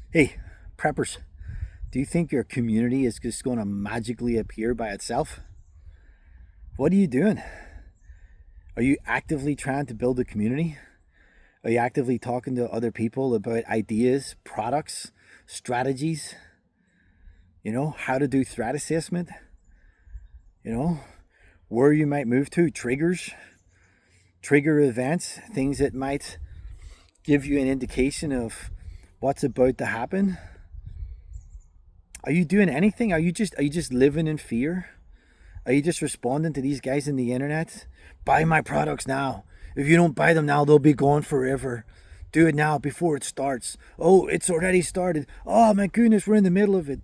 Hey, preppers, do you think your community is just going to magically appear by itself? What are you doing? Are you actively trying to build a community? Are you actively talking to other people about ideas, products, strategies? How to do threat assessment? You know, where you might move to, trigger events, things that might give you an indication of what's about to happen? Are you doing anything? Are you just living in fear? Are you just responding to these guys in the internet? Buy my products now. If you don't buy them now, they'll be gone forever. Do it now before it starts. Oh, it's already started. Oh my goodness, we're in the middle of it.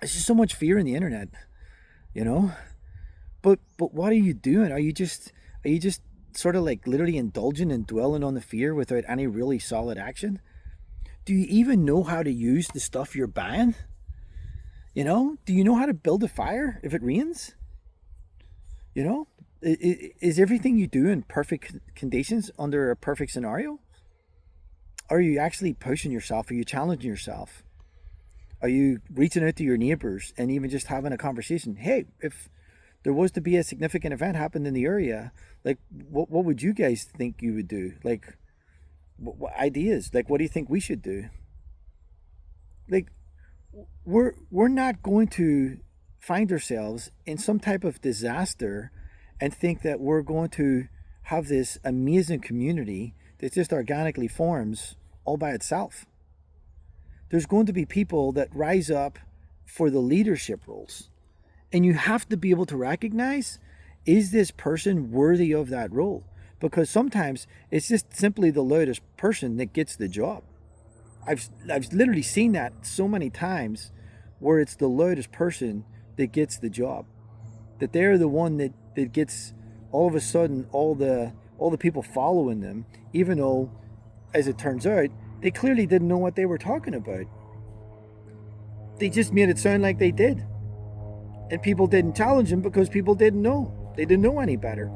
There's just so much fear in the internet, you know? But what are you doing? Are you just sort of like literally indulging and dwelling on the fear without any really solid action? Do you even know how to use the stuff you're buying? Do you know how to build a fire if it rains? You know, is everything you do in perfect conditions under a perfect scenario? Are you actually pushing yourself? Are you challenging yourself? Are you reaching out to your neighbors and even just having a conversation? Hey, if there was to be a significant event happen in the area, like what would you guys think you would do? Like what ideas? Like what do you think we should do? Like we're not going to find ourselves in some type of disaster and think that we're going to have this amazing community that just organically forms all by itself. There's going to be people that rise up for the leadership roles, and you have to be able to recognize, is this person worthy of that role? Because sometimes it's just simply the loudest person that gets the job. I've literally seen that so many times, where it's the loudest person that gets the job, that they're the one that gets all of a sudden all the people following them, even though, as it turns out, they clearly didn't know what they were talking about. They just made it sound like they did, and people didn't challenge them because people didn't know. They didn't know any better.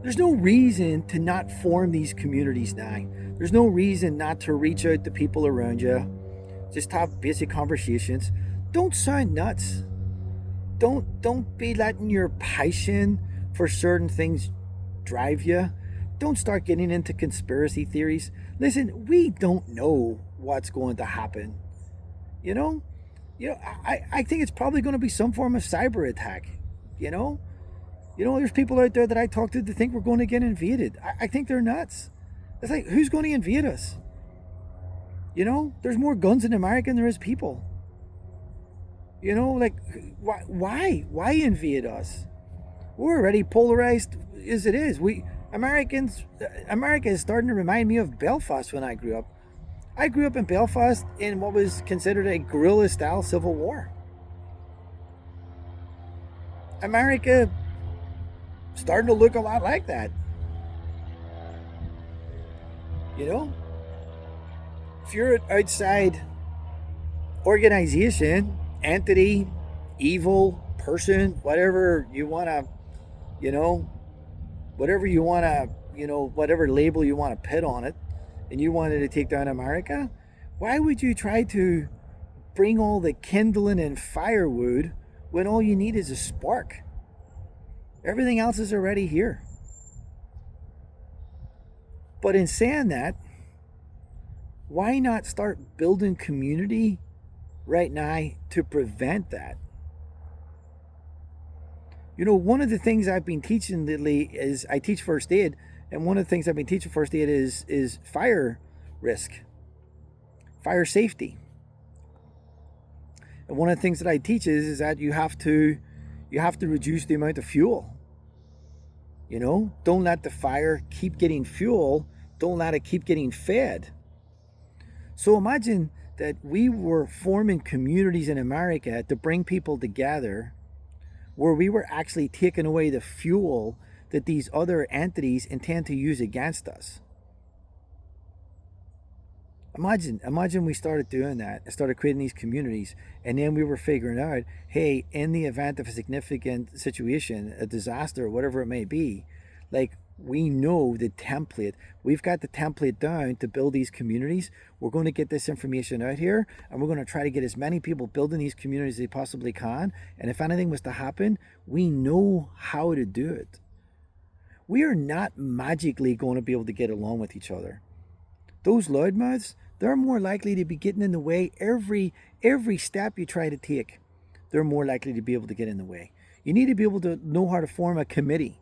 There's no reason to not form these communities now. There's no reason not to reach out to people around you. Just have basic conversations. Don't sound nuts. Don't be letting your passion for certain things drive you. Don't start getting into conspiracy theories. Listen, we don't know what's going to happen. You know, I think it's probably going to be some form of cyber attack. You know, there's people out there that I talk to that think we're going to get invaded. I think they're nuts. It's like, who's going to invade us? There's more guns in America than there is people. Like, why invade us? We're already polarized as it is. America is starting to remind me of Belfast when I grew up. I grew up in Belfast in what was considered a guerrilla style civil war. America starting to look a lot like that. You know, if you're an outside organization, entity, evil person, whatever you want to, you know, whatever you want to, whatever label you want to put on it, and you wanted to take down America, why would you try to bring all the kindling and firewood when all you need is a spark? Everything else is already here. But in saying that, why not start building community right now to prevent that? One of the things I've been teaching lately is I teach first aid, and one of the things I've been teaching first aid is fire risk, fire safety. And one of the things that I teach is that you have to reduce the amount of fuel. Don't let the fire keep getting fuel. Don't let it keep getting fed. So imagine that we were forming communities in America to bring people together, where we were actually taking away the fuel that these other entities intend to use against us. Imagine we started doing that and started creating these communities, and then we were figuring out, hey, in the event of a significant situation, a disaster, whatever it may be, like, We know the template. We've got the template down to build these communities. We're going to get this information out here, and we're going to try to get as many people building these communities as they possibly can. And if anything was to happen, we know how to do it. We are not magically going to be able to get along with each other. Those loudmouths, they're more likely to be getting in the way every step you try to take. They're more likely to be able to get in the way. You need to be able to know how to form a committee,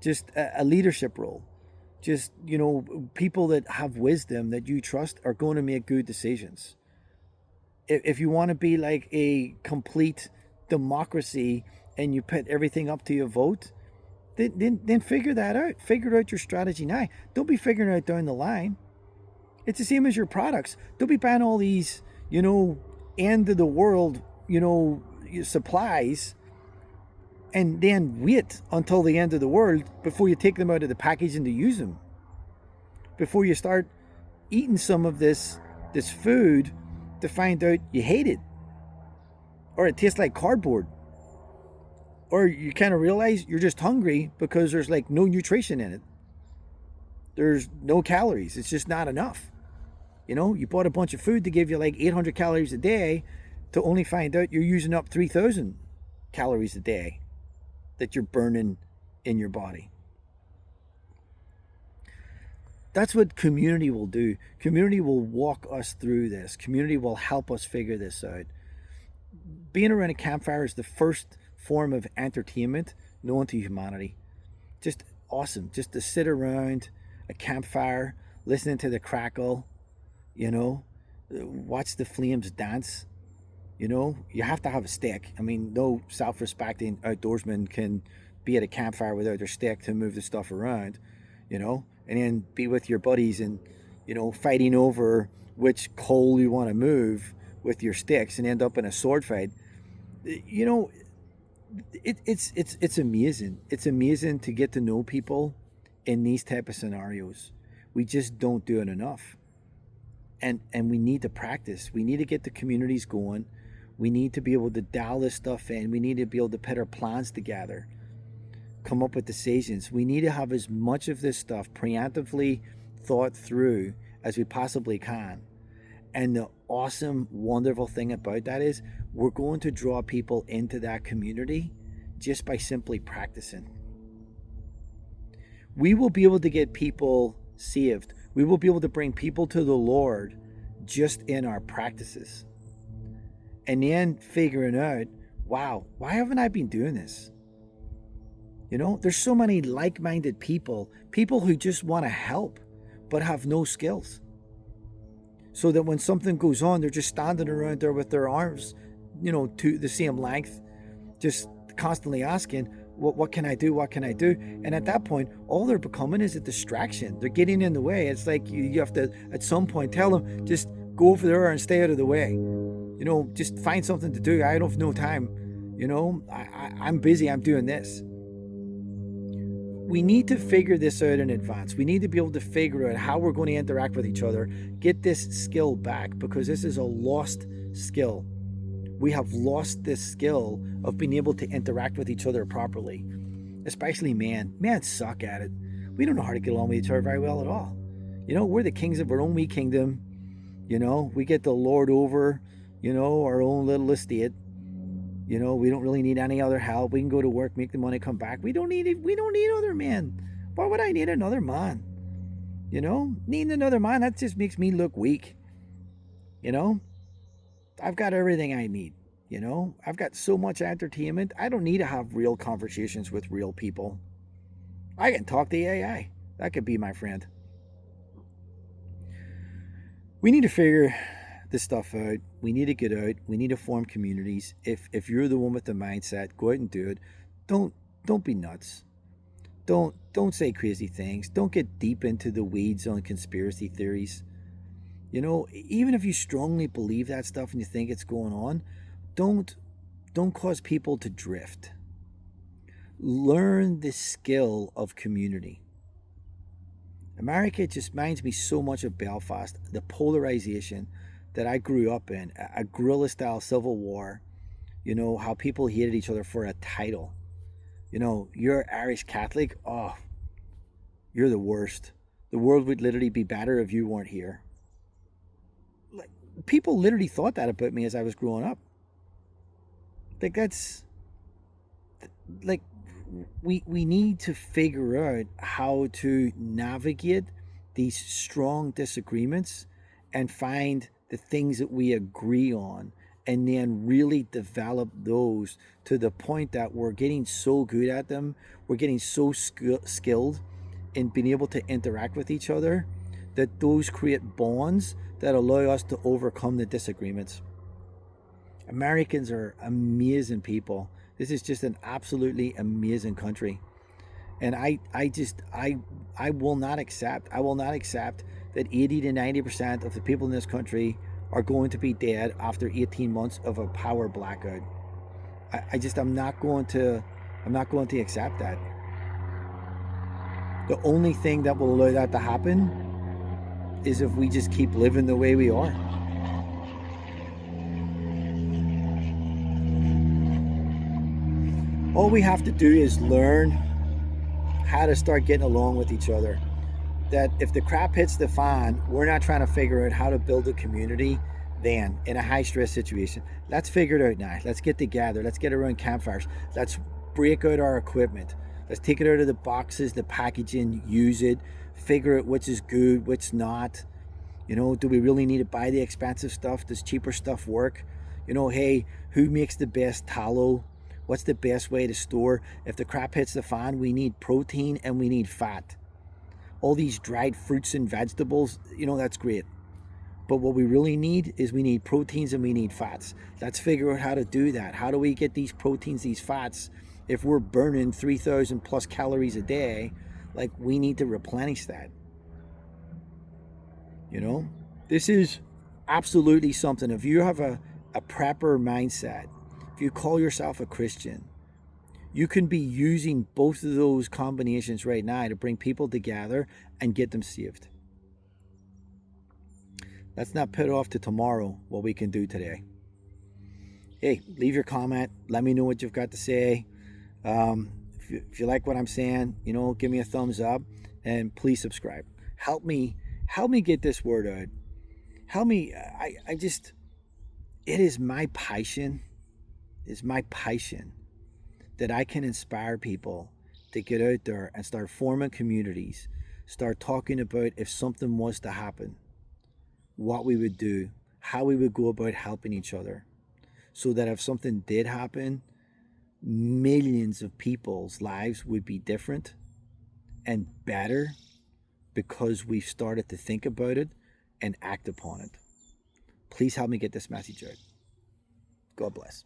just a leadership role. Just, people that have wisdom that you trust are going to make good decisions. If you want to be like a complete democracy and you put everything up to your vote, then figure that out. Figure out your strategy now. Don't be figuring it out down the line. It's the same as your products. Don't be buying all these, end of the world, supplies, and then wait until the end of the world before you take them out of the package and to use them. Before you start eating some of this food to find out you hate it, or it tastes like cardboard, or you kind of realize you're just hungry because there's like no nutrition in it. There's no calories. It's just not enough. You bought a bunch of food to give you like 800 calories a day, to only find out you're using up 3,000 calories a day that you're burning in your body. That's what community will do. Community will walk us through this. Community will help us figure this out. Being around a campfire is the first form of entertainment known to humanity. Just awesome. Just to sit around a campfire, listening to the crackle, watch the flames dance. You have to have a stick. I mean, no self-respecting outdoorsman can be at a campfire without their stick to move the stuff around, and then be with your buddies and, fighting over which coal you want to move with your sticks and end up in a sword fight. It's amazing. It's amazing to get to know people in these type of scenarios. We just don't do it enough. And we need to practice. We need to get the communities going. We need to be able to dial this stuff in. We need to be able to put our plans together, come up with decisions. We need to have as much of this stuff preemptively thought through as we possibly can. And the awesome, wonderful thing about that is we're going to draw people into that community just by simply practicing. We will be able to get people saved. We will be able to bring people to the Lord just in our practices. And then figuring out, wow, why haven't I been doing this? There's so many like-minded people who just want to help, but have no skills. So that when something goes on, they're just standing around there with their arms, to the same length, just constantly asking, what can I do? What can I do? And at that point, all they're becoming is a distraction. They're getting in the way. It's like you have to, at some point, tell them, just go over there and stay out of the way. Just find something to do. I don't have no time. I'm busy. I'm doing this. We need to figure this out in advance. We need to be able to figure out how we're going to interact with each other, get this skill back, because this is a lost skill. We have lost this skill of being able to interact with each other properly, especially men. Men suck at it. We don't know how to get along with each other very well at all. We're the kings of our own wee kingdom. We get to lord over, our own little estate. We don't really need any other help. We can go to work, make the money, come back. We don't need other men. Why would I need another man? Needing another man, that just makes me look weak. I've got everything I need. I've got so much entertainment. I don't need to have real conversations with real people. I can talk to AI. That could be my friend. We need to figure this stuff out. We need to get out. We need to form communities. If you're the one with the mindset, go out and do it. Don't be nuts. Don't say crazy things. Don't get deep into the weeds on conspiracy theories. Even if you strongly believe that stuff and you think it's going on, don't cause people to drift. Learn the skill of community. America just reminds me so much of Belfast, the polarization that I grew up in, a guerrilla-style civil war, how people hated each other for a title. You're Irish Catholic, oh, You're the worst. The world would literally be better if you weren't here. Like, people literally thought that about me as I was growing up. Like, that's like, we need to figure out how to navigate these strong disagreements and find the things that we agree on, and then really develop those to the point that we're getting so good at them, we're getting so skilled in being able to interact with each other, that those create bonds that allow us to overcome the disagreements. Americans are amazing people. This is just an absolutely amazing country. And I will not accept, that 80 to 90% of the people in this country are going to be dead after 18 months of a power blackout. I'm not going to accept that. The only thing that will allow that to happen is if we just keep living the way we are. All we have to do is learn how to start getting along with each other. That if the crap hits the fan, we're not trying to figure out how to build a community then in a high stress situation. Let's figure it out now. Let's get together. Let's get around campfires. Let's break out our equipment. Let's take it out of the boxes, the packaging, use it, figure out which is good, which not. You know, do we really need to buy the expensive stuff? Does cheaper stuff work? You know, hey, who makes the best tallow? What's the best way to store? If the crap hits the fan, we need protein and we need fat. All these dried fruits and vegetables, you know, that's great. But what we really need is we need proteins and we need fats. Let's figure out how to do that. How do we get these proteins, these fats? If we're burning 3,000 plus calories a day, like, we need to replenish that. You know, this is absolutely something. If you have a prepper mindset, if you call yourself a Christian, you can be using both of those combinations right now to bring people together and get them saved. Let's not put off to tomorrow what we can do today. Hey, leave your comment. Let me know what you've got to say. If you like what I'm saying, you know, give me a thumbs up, and please subscribe. Help me get this word out. Help me. It is my passion. It's my passion that I can inspire people to get out there and start forming communities, start talking about if something was to happen, what we would do, how we would go about helping each other, so that if something did happen, millions of people's lives would be different and better because we've started to think about it and act upon it. Please help me get this message out. God bless.